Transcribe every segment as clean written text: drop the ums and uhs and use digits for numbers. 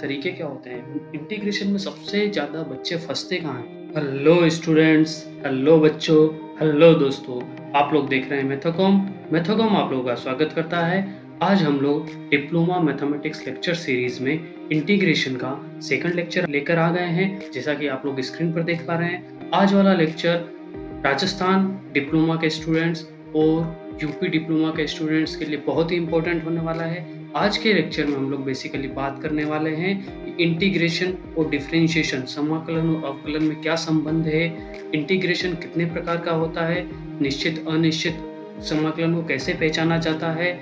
तरीके क्या होते हैं? इंटीग्रेशन में सबसे ज़्यादा बच्चे फँसते कहाँ हैं? हेलो स्टूडेंट्स, हेलो बच्चों, हेलो दोस्तों, आप लोग देख रहे हैं मैथोकॉम। मैथोकॉम आप लोगों का स्वागत करता है। आज हम लोग डिप्लोमा मैथमेटिक्स लेक्चर सीरीज में इंटीग्रेशन का सेकंड लेक्चर लेकर आ गए हैं। जैसा कि आप लोग स्क्रीन पर देख पा रहे हैं, आज वाला लेक्चर राजस्थान डिप्लोमा के स्टूडेंट्स और यूपी डिप्लोमा के स्टूडेंट्स के लिए बहुत ही इम्पोर्टेंट होने वाला है। आज के लेक्चर में हम लोग बेसिकली बात करने वाले हैं कि इंटीग्रेशन और डिफरेंशिएशन, समाकलन और अवकलन में क्या संबंध है, इंटीग्रेशन कितने प्रकार का होता है, निश्चित अनिश्चित समाकलन को कैसे पहचाना जाता है,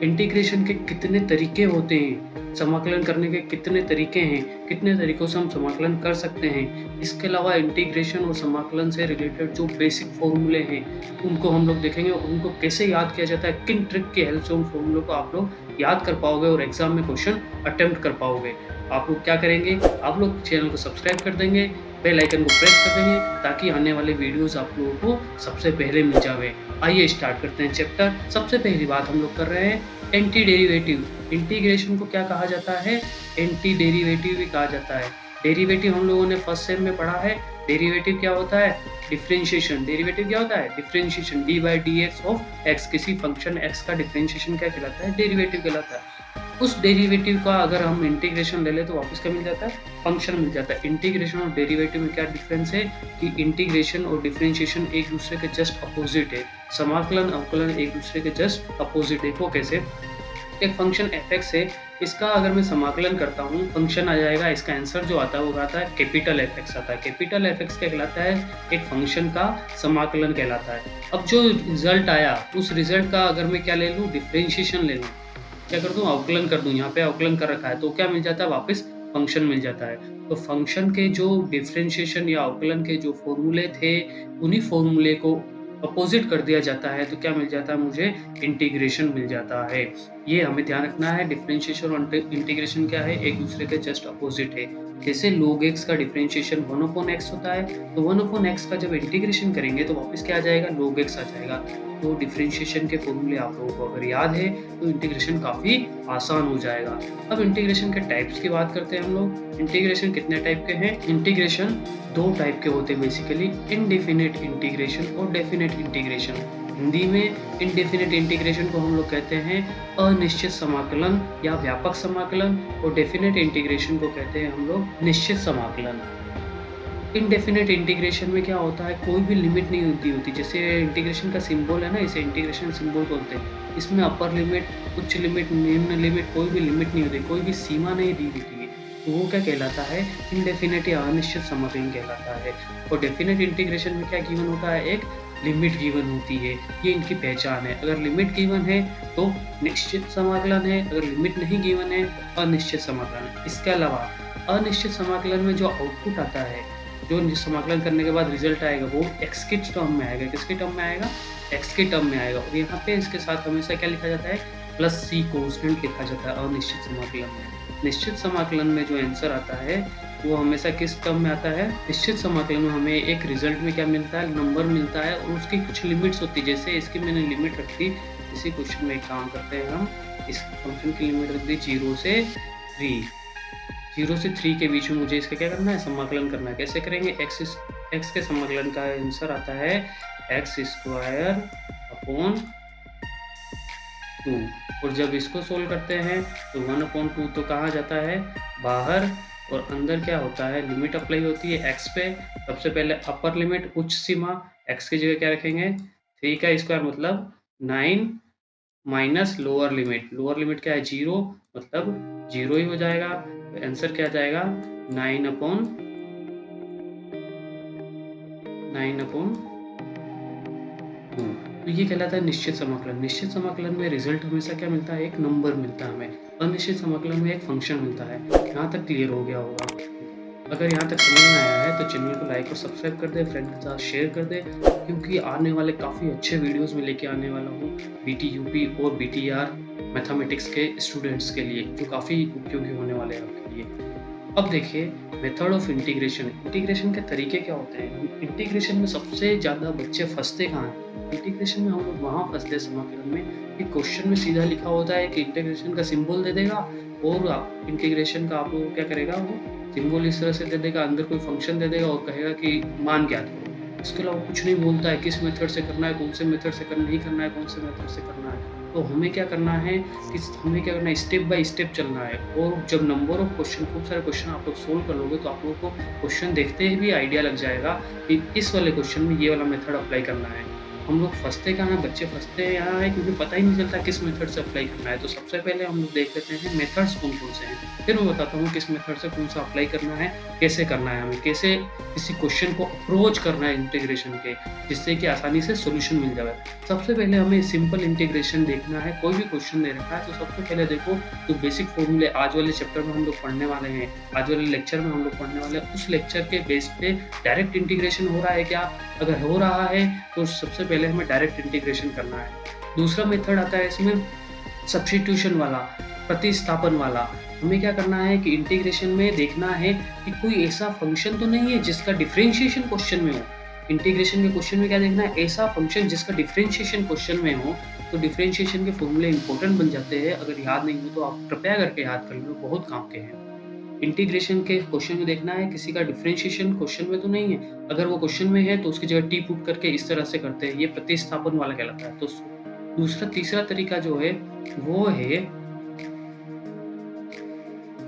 इंटीग्रेशन के कितने तरीके होते हैं, समाकलन करने के कितने तरीके हैं, कितने तरीकों से हम समाकलन कर सकते हैं। इसके अलावा इंटीग्रेशन और समाकलन से रिलेटेड जो बेसिक फॉर्मूले हैं उनको हम लोग देखेंगे और उनको कैसे याद किया जाता है, किन ट्रिक की हेल्प से उन फॉर्मूलों को आप लोग याद कर पाओगे और एग्जाम में क्वेश्चन अटेम्प्ट कर पाओगे। आप लोग क्या करेंगे, आप लोग चैनल को सब्सक्राइब कर देंगे, बेल आइकन को प्रेस कर देंगे ताकि आने वाले वीडियोस आप लोगों को सबसे पहले मिल जावे। आइए स्टार्ट करते हैं चैप्टर। सबसे पहली बात हम लोग कर रहे हैं एंटी डेरिवेटिव। इंटीग्रेशन को क्या कहा जाता है? एंटी डेरिवेटिव भी कहा जाता है। डेरिवेटिव हम लोगों ने फर्स्ट सेम में पढ़ा है। डेरिवेटिव क्या होता है? डिफरेंशिएशन। डेरिवेटिव क्या होता है? Differentiation, D by D x of x. किसी फंक्शन एक्स का डिफरेंशिएशन क्या कहलाता है? डेरिवेटिव कहलाता है। उस डेरिवेटिव का अगर हम इंटीग्रेशन ले ले तो वापस क्या मिल जाता है? फंक्शन मिल जाता है। इंटीग्रेशन और डेरिवेटिव में क्या डिफरेंस है कि इंटीग्रेशन और डिफरेंशिएशन एक दूसरे के जस्ट अपोजिट है। समाकलन अवकलन एक दूसरे के जस्ट अपोजिट है। वो कैसे? एक फंक्शन f(x) है, इसका अगर मैं समाकलन करता हूँ फंक्शन आ जाएगा, इसका आंसर जो आता है वो आता है कैपिटल f(x) आता है। कैपिटल f(x) क्या कहलाता है? एक फंक्शन का समाकलन कहलाता है। अब जो रिजल्ट आया उस रिजल्ट का अगर मैं क्या ले लूँ? डिफरेंशिएशन ले लूँ, क्या कर दूँ? अवकलन कर दूँ। यहाँ पे अवकलन कर रखा है तो क्या मिल जाता है? वापस फंक्शन मिल जाता है। तो फंक्शन के जो डिफरेंशिएशन या अवकलन के जो फॉर्मूले थे उन्हीं फॉर्मूले को अपोजिट कर दिया जाता है तो क्या मिल जाता है? मुझे इंटीग्रेशन मिल जाता है। ये हमें ध्यान रखना है। डिफरेंशिएशन और इंटीग्रेशन क्या है? एक दूसरे के जस्ट अपोजिट है। जैसे log x का डिफरेंशिएशन 1/x होता है तो 1/x का जब इंटीग्रेशन करेंगे तो वापस क्या आ जाएगा? log x आ जाएगा। तो डिफरेंशिएशन के फॉर्मूले आप लोगों को अगर याद है तो इंटीग्रेशन काफ़ी आसान हो जाएगा। अब इंटीग्रेशन के टाइप्स की बात करते हैं हम लोग। इंटीग्रेशन कितने टाइप के हैं? इंटीग्रेशन दो टाइप के होते हैं बेसिकली, इनडेफिनेट इंटीग्रेशन और डेफिनेट इंटीग्रेशन। हिंदी में इनडेफिनेट इंटीग्रेशन को हम लोग कहते हैं अनिश्चित समाकलन या व्यापक समाकलन, और डेफिनेट इंटीग्रेशन को कहते हैं हम लोग निश्चित समाकलन। इनडेफिनेट इंटीग्रेशन में क्या होता है? कोई भी लिमिट नहीं होती। जैसे इंटीग्रेशन का सिंबल है ना, इसे इंटीग्रेशन सिंबल बोलते हैं। इसमें अपर लिमिट, उच्च लिमिट, निम्न लिमिट, कोई भी लिमिट नहीं होती, कोई भी सीमा नहीं दी होती है। तो वो क्या कहलाता है? इनडेफिनेट या अनिश्चित समाकलन कहलाता है। और डेफिनेट इंटीग्रेशन में क्या गिवन होता है? एक लिमिट गिवन होती है। ये इनकी पहचान है। अगर लिमिट गिवन है तो निश्चित समाकलन है, अगर लिमिट नहीं गिवन है तो अनिश्चित समाकलन है। इसके अलावा अनिश्चित समाकलन में जो आउटपुट आता है, जो समाकलन करने के बाद रिजल्ट आएगा, वो x के टर्म में आएगा। किसके टर्म में आएगा? x के टर्म में आएगा। और यहाँ पे इसके साथ हमेशा क्या लिखा जाता है? प्लस c कॉन्स्टेंट लिखा जाता है अनिश्चित समाकलन में। निश्चित समाकलन में जो आंसर आता है वो हमेशा किस टर्म में आता है? निश्चित समाकलन में हमें एक रिजल्ट में क्या मिलता है? नंबर मिलता है और उसकी कुछ लिमिट्स होती है। जैसे इसकी मैंने लिमिट रख दी, इसी क्वेश्चन में एक काम करते हैं हम, इस फंक्शन की लिमिट रख दी 0 से 3। 0 से 3 के बीच में मुझे इसका क्या करना है? समाकलन करना है। कैसे करेंगे? x के समाकलन का आंसर आता है x² अपॉन 2। और जब इसको सोल्व करते हैं तो 1/2 तो कहाँ जाता है? बाहर। और अंदर क्या होता है? लिमिट अप्लाई होती है x पे। सबसे पहले अपर लिमिट, उच्च सीमा, x की जगह क्या रखेंगे? 3 का स्क्वायर मतलब 9 minus lower limit. Lower limit क्या है? 0, मतलब 0 ही हो जाएगा। तो आंसर क्या जाएगा? 9/2। तो ये कहलाता है निश्चित समाकलन। निश्चित समाकलन में रिजल्ट हमेशा क्या मिलता है? एक नंबर मिलता है हमें। अनिश्चित समाकलन में एक फंक्शन मिलता है। यहाँ तक क्लियर हो गया होगा। अगर यहाँ तक समझ में आया है तो चैनल को लाइक और सब्सक्राइब कर दे, फ्रेंड के साथ शेयर कर दे, क्योंकि आने वाले काफ़ी अच्छे वीडियोस में लेके आने वाला हूँ BT UP और BTR मैथमेटिक्स के स्टूडेंट्स के लिए, जो काफ़ी उपयोगी होने वाले हैं आपके लिए। अब देखिए मेथड ऑफ इंटीग्रेशन। इंटीग्रेशन के तरीके क्या होते हैं? इंटीग्रेशन में सबसे ज़्यादा बच्चे फंसते कहाँ हैं? इंटीग्रेशन में हम लोग वहाँ फंसते समाकलन में कि क्वेश्चन में सीधा लिखा होता है कि इंटीग्रेशन का सिंबल दे देगा और आप इंटीग्रेशन का आप लोगों को क्या करेगा, वो सिंबल इस तरह से दे देगा, अंदर कोई फंक्शन दे देगा और कहेगा कि मान ज्ञात करो। इसके अलावा कुछ नहीं बोलता है किस मेथड से करना है, कौन से मेथड से नहीं करना है, कौन से मेथड से करना है। तो हमें क्या करना है कि हमें क्या करना है, स्टेप बाय स्टेप चलना है। और जब नंबर ऑफ क्वेश्चन, खूब सारे क्वेश्चन आप लोग सोल्व कर लोगे तो आप लोगों को क्वेश्चन देखते ही भी आइडिया लग जाएगा कि इस वाले क्वेश्चन में ये वाला मेथड अप्लाई करना है। हम लोग फंसते कहाँ हैं, बच्चे फंसते हैं यहाँ है क्योंकि पता ही नहीं चलता किस मेथड से अप्लाई करना है। तो सबसे पहले हम लोग देख लेते हैं मेथड्स कौन-कौन से हैं। फिर मैं बताता हूँ किस मेथड से कौन सा अप्लाई करना है, कैसे करना है, हमें कैसे किसी क्वेश्चन को अप्रोच करना है इंटीग्रेशन के, जिससे कि आसानी से सॉल्यूशन मिल जाए। सबसे पहले हमें सिंपल इंटीग्रेशन देखना है। कोई भी क्वेश्चन दे रखा है तो सबसे पहले देखो जो बेसिक फॉर्मूले आज वाले चैप्टर में हम लोग पढ़ने वाले हैं, आज वाले लेक्चर में हम लोग पढ़ने वाले हैं, उस लेक्चर के बेस पे डायरेक्ट इंटीग्रेशन हो रहा है क्या? अगर हो रहा है तो सबसे पहले हमें डायरेक्ट इंटीग्रेशन करना है। दूसरा मेथड आता है इसमें सब्स्टिट्यूशन वाला, प्रतिस्थापन वाला। हमें क्या करना है कि इंटीग्रेशन में देखना है कि कोई ऐसा फंक्शन तो नहीं है जिसका डिफरेंशिएशन क्वेश्चन में हो। इंटीग्रेशन के क्वेश्चन में क्या देखना है, ऐसा फंक्शन जिसका डिफरेंशिएशन क्वेश्चन में हो। तो डिफरेंशिएशन के फॉर्मूले इंपॉर्टेंट बन जाते हैं। अगर याद नहीं हो तो आप कृपया करके याद कर लो, बहुत काम के हैं। इंटीग्रेशन के क्वेश्चन में देखना है किसी का डिफरेंशिएशन क्वेश्चन में तो नहीं है। अगर वो क्वेश्चन में है तो उसकी जगह टी पुट करके इस तरह से करते हैं, ये प्रतिस्थापन वाला कहलाता है। तो तीसरा तरीका जो है वो है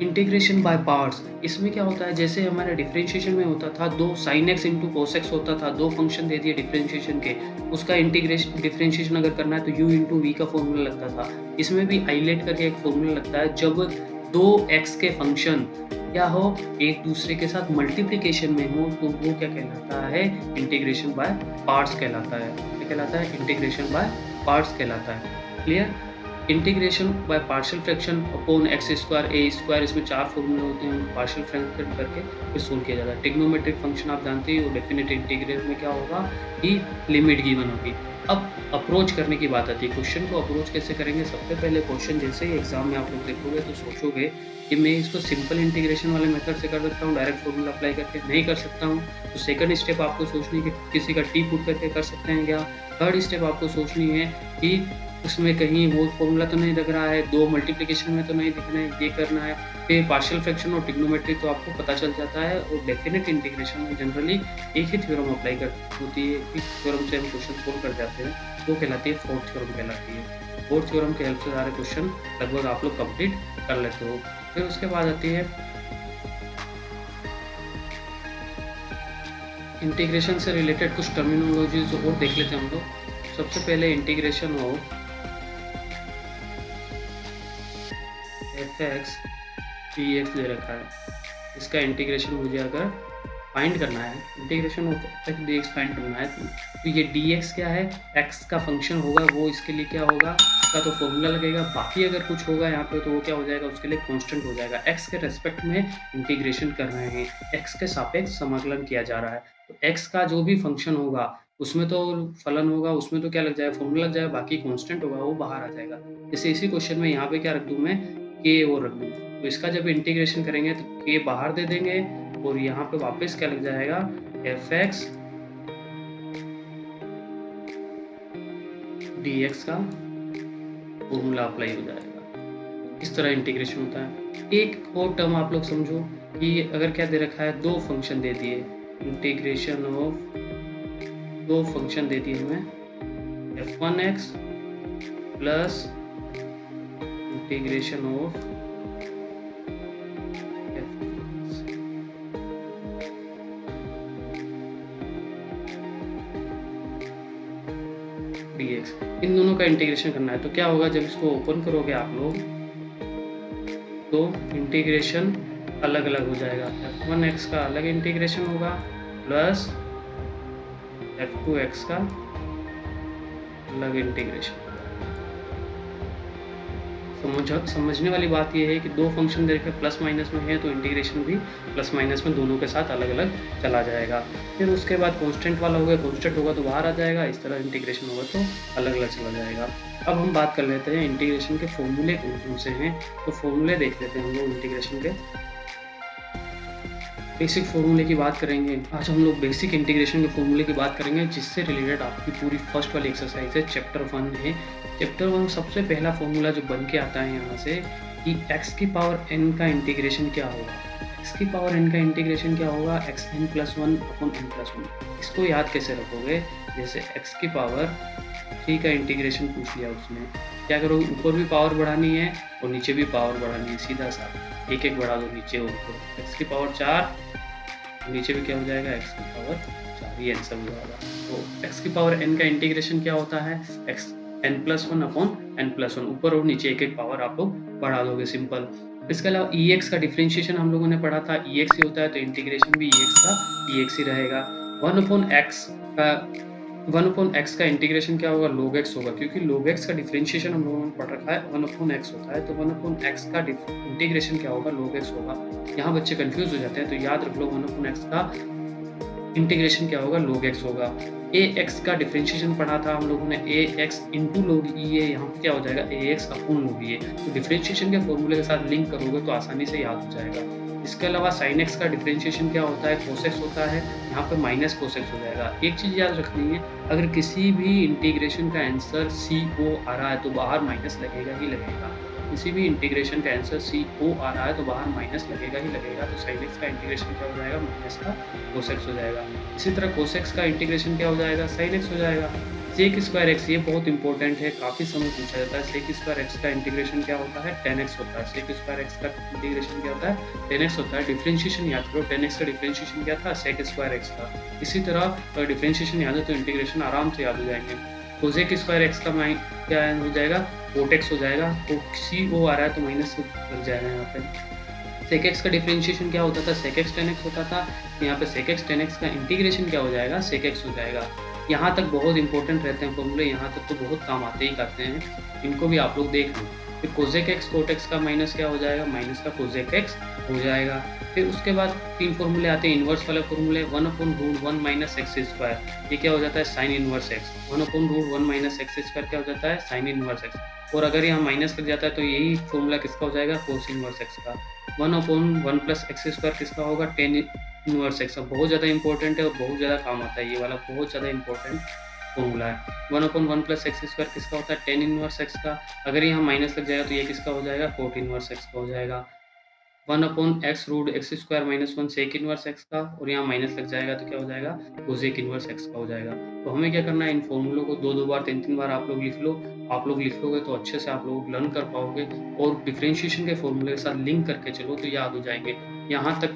इंटीग्रेशन बाय पार्ट्स। इसमें क्या होता है, जैसे हमारे डिफरेंशिएशन में होता था 2 sin x into cos x होता था, 2 फंक्शन दे दिए डिफरेंशिएशन के, उसका इंटीग्रेशन डिफरेंशिएशन अगर करना है तो u इंटू v का फॉर्मूला लगता था। इसमें भी आइलेट करके एक फॉर्मूला लगता है जब 2x के फंक्शन क्या हो, एक दूसरे के साथ मल्टीप्लिकेशन में हो, तो वो क्या कहलाता है, इंटीग्रेशन बाय पार्ट्स कहलाता है। क्या कहलाता है, इंटीग्रेशन बाय पार्ट्स कहलाता है। Clear? Integration by partial fraction upon x square A square, इसमें 4 फॉर्मूले होते हैं, पार्शियल फ्रैक्शन करके फिर सोल्व किया जाता है। ट्रिग्नोमेट्रिक फंक्शन आप जानते ही हो, डेफिनेट इंटीग्रल में क्या होगा कि लिमिट गिवन होगी। अब अप्रोच करने की बात आती है, क्वेश्चन को अप्रोच कैसे करेंगे। सबसे पहले क्वेश्चन जैसे ही एग्जाम में आप लोग देखोगे तो सोचोगे कि मैं इसको सिंपल इंटीग्रेशन वाले मेथड से कर सकता हूँ, डायरेक्ट फॉर्मूला अप्लाई करके नहीं कर सकता हूँ। तो सेकंड स्टेप आपको सोचनी है कि किसी का टी पुट करके कर सकते हैं क्या। थर्ड स्टेप आपको सोचनी है कि उसमें कहीं वो फॉर्मूला तो नहीं लग रहा है, 2 मल्टीप्लिकेशन में तो नहीं दिखना है, ये करना है। फिर पार्शियल फ्रैक्शन और ट्रिग्नोमेट्री तो आपको पता चल जाता है। और डेफिनेट इंटीग्रेशन में जनरली एक ही थ्योरम अप्लाई कर होती है, एक थ्योरम से हम क्वेश्चन सोल्व कर जाते हैं, वो कहलाती है फोर्थ थ्योरम कहलाती है। फोर्थ थ्योरम के हेल्प से सारे क्वेश्चन लगभग आप लोग कंप्लीट कर लेते हो। फिर उसके बाद आती है इंटीग्रेशन से रिलेटेड कुछ टर्मिनोलॉजीज और देख लेते हैं हम लोग। सबसे पहले इंटीग्रेशन हो fx dx दे रखा है, इसका इंटीग्रेशन मुझे अगर फाइंड करना है, integration of fx dx find करना है तो ये dx क्या है, x का फंक्शन होगा, वो इसके लिए क्या होगा, इसका तो फॉर्मूला लगेगा। बाकी अगर कुछ होगा यहाँ पे तो वो क्या हो जाएगा, उसके लिए कांस्टेंट हो जाएगा। x के रेस्पेक्ट में इंटीग्रेशन कर रहे हैं, x के सापेक्ष समाकलन किया जा रहा है। तो x का जो भी फंक्शन होगा उसमें तो फलन होगा, उसमें तो क्या लग जाएगा, फॉर्मूला लग जाएगा, बाकी कांस्टेंट होगा वो बाहर आ जाएगा। जैसे इसी क्वेश्चन में यहाँ पे क्या रख दूँ मैं, k और रख दूँ। तो इसका जब इंटीग्रेशन करेंगे तो k बाहर दे देंगे और यहाँ पे वापस क्या लग जाएगा, fx dx का फॉर्मूला अप्लाई हो जाएगा। इस तरह इंटीग्रेशन होता है। एक और टर्म आप लोग समझो कि अगर क्या दे रखा है, 2 फंक्शन दे दिए, इंटीग्रेशन ऑफ 2 फंक्शन दे दिए हमें, f1x plus integration of dx, इन दोनों का इंटीग्रेशन करना है। तो क्या होगा, जब इसको ओपन करोगे आप लोग तो इंटीग्रेशन अलग अलग हो जाएगा। f1x का अलग इंटीग्रेशन होगा प्लस f2x का अलग इंटीग्रेशन। समझने वाली बात यह है कि 2 फंक्शन दे के प्लस माइनस में है तो इंटीग्रेशन भी प्लस माइनस में दोनों के साथ अलग अलग चला जाएगा। फिर उसके बाद कांस्टेंट वाला होगा, कांस्टेंट होगा तो बाहर आ जाएगा, इस तरह इंटीग्रेशन होगा तो अलग अलग चला जाएगा। अब हम बात कर लेते हैं इंटीग्रेशन के फॉर्मूले कौन कौन से हैं। तो फॉर्मूले देख लेते हैं हम लोग इंटीग्रेशन के। बेसिक फॉर्मूले की बात करेंगे आज हम लोग, बेसिक इंटीग्रेशन के फॉर्मूले की बात करेंगे, जिससे रिलेटेड आपकी पूरी फर्स्ट वाली एक्सरसाइज है, चैप्टर 1 है। चैप्टर 1 सबसे पहला फॉर्मूला जो बन के आता है यहाँ से कि x की पावर n का इंटीग्रेशन क्या होगा। x की पावर n का इंटीग्रेशन क्या होगा, xn+1/n+1। इसको याद कैसे रखोगे, जैसे x की पावर 3 का इंटीग्रेशन पूछ लिया उसने, क्या करोगे, ऊपर भी पावर बढ़ानी है और नीचे भी पावर बढ़ानी है, सीधा सा एक एक बढ़ा दो नीचे और ऊपर। x की पावर 4, नीचे भी क्या हो जाएगा, x की पावर 4, ये आंसर हो जाएगा। तो x की पावर n का इंटीग्रेशन क्या होता है, xn+1/n+1, ऊपर और नीचे एक एक पावर आप लोग बढ़ा दोगे, सिंपल। इसके अलावा ex का डिफरेंशिएशन हम लोगों ने पढ़ा था, ex ही होता है तो इंटीग्रेशन भी ex का ex ही रहेगा। 1/x का इंटीग्रेशन क्या होगा, log x होगा, क्योंकि log x का डिफरेंशिएशन हम लोगों ने पढ़ रखा है 1/x होता है, तो 1/x का इंटीग्रेशन क्या होगा, log x होगा। यहाँ बच्चे कंफ्यूज हो जाते हैं, तो याद रख लो 1/x का इंटीग्रेशन क्या होगा, log x होगा। ax का डिफरेंशिएशन पढ़ा था हम लोगों ने, ax इंटू log e है, यहाँ पे क्या हो जाएगा, ax अपॉन log e है। तो डिफरेंशिएशन के फॉर्मूले के साथ लिंक करोगे तो आसानी से याद हो जाएगा। इसके अलावा sin x का डिफरेंशिएशन क्या होता है, cos x होता है, यहाँ पे माइनस cos x हो जाएगा। एक चीज़ याद रखनी है, अगर किसी भी इंटीग्रेशन का आंसर CO आ रहा है तो बाहर माइनस लगेगा ही लगेगा। किसी भी इंटीग्रेशन का आंसर CO आ रहा है तो बाहर माइनस लगेगा ही लगेगा। तो sin x का इंटीग्रेशन क्या हो जाएगा, माइनस का cos x हो जाएगा। इसी तरह cos x का इंटीग्रेशन क्या हो जाएगा, sin x हो जाएगा। sec²x, ये बहुत इंपॉर्टेंट है, काफ़ी समय पूछा जाता है। sec² का इंटीग्रेशन क्या होता है, 10x होता है। sec² का इंटीग्रेशन क्या होता है, 10x होता है। डिफरेंशिएशन याद करो, 10x का डिफरेंशिएशन क्या था, sec² का। इसी तरह डिफरेंशिएशन याद है तो इंटीग्रेशन आराम से याद हो जाएंगे। cosec² का क्या हो जाएगा, cot x हो जाएगा। तो CO आ रहा है तो माइनस लग जाएगा यहाँ पे। sec x का डिफरेंशिएशन क्या होता था, sec x tan x होता था। यहाँ पे sec x tan x का इंटीग्रेशन क्या हो जाएगा, sec x हो जाएगा। यहाँ तक बहुत इंपॉर्टेंट रहते हैं फॉर्मूले, यहाँ तक तो बहुत काम आते ही करते हैं, इनको भी आप लोग देख लो। फिर cosec x cot x का माइनस क्या हो जाएगा, माइनस का cosec x हो जाएगा। फिर उसके बाद 3 फॉर्मूले आते हैं इन्वर्स वाले फॉर्मूले, 1/√1 - x², ये क्या हो जाता है, साइन इनवर्स x। 1/√1 - x² क्या हो जाता है, साइन इनवर्स x। और अगर यहाँ माइनस लग जाता है तो यही फॉर्मूला किसका हो जाएगा, कोस इनवर्स x का। 1/1 + x² किसका होगा, टेन इनवर्स x। बहुत ज़्यादा इंपॉर्टेंट है और बहुत ज़्यादा काम आता है, ये वाला बहुत ज़्यादा इंपॉर्टेंट फॉर्मूला है। 1/1 + x² किसका होता है, टेन इनवर्स x का। अगर यहाँ माइनस लग जाएगा तो ये किसका हो जाएगा, कोट इनवर्स x का हो जाएगा। 1/x√x² - 1 सेक इनवर्स x का, और यहाँ माइनस लग जाएगा तो क्या हो जाएगा, कोसेक इनवर्स x का हो जाएगा। तो हमें क्या करना है, इन फॉर्मूलों को 2-2 बार 3-3 बार आप लोग लिख लो। आप लोग लिख लोगे तो अच्छे से आप लोग लर्न कर पाओगे, और डिफरेंशिएशन के फॉर्मूले के साथ लिंक करके चलो तो याद हो जाएंगे। यहाँ तक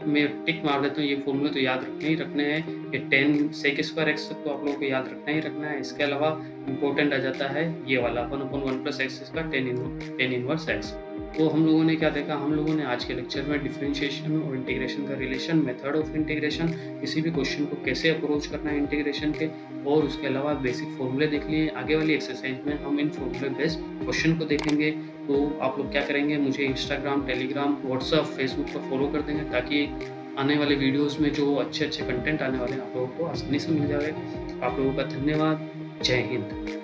मैं टिक मार देता हूँ, ये फॉर्मूले तो याद रखने ही रखने हैं। ये 10 sec² तक तो आप लोगों को याद रखना ही रखना है। इसके अलावा इंपॉर्टेंट आ जाता है ये वाला 1/1 + x², टेन इनवर्स x। तो हम लोगों ने क्या देखा, हम लोगों ने आज के लेक्चर में डिफरेंशिएशन और इंटीग्रेशन का रिलेशन, मेथड ऑफ इंटीग्रेशन, किसी भी क्वेश्चन को कैसे अप्रोच करना है इंटीग्रेशन के, और उसके अलावा बेसिक फॉर्मूले देख लिए। आगे वाली एक्सरसाइज में हम इन फॉर्मूले बेस्ड क्वेश्चन को देखेंगे। तो आप लोग क्या करेंगे, मुझे इंस्टाग्राम, टेलीग्राम, व्हाट्सअप, फेसबुक पर फॉलो कर देंगे, ताकि आने वाले वीडियोस में जो अच्छे अच्छे कंटेंट आने वाले हैं आप लोगों को आसानी से मिल जाए। आप लोगों का धन्यवाद। जय हिंद।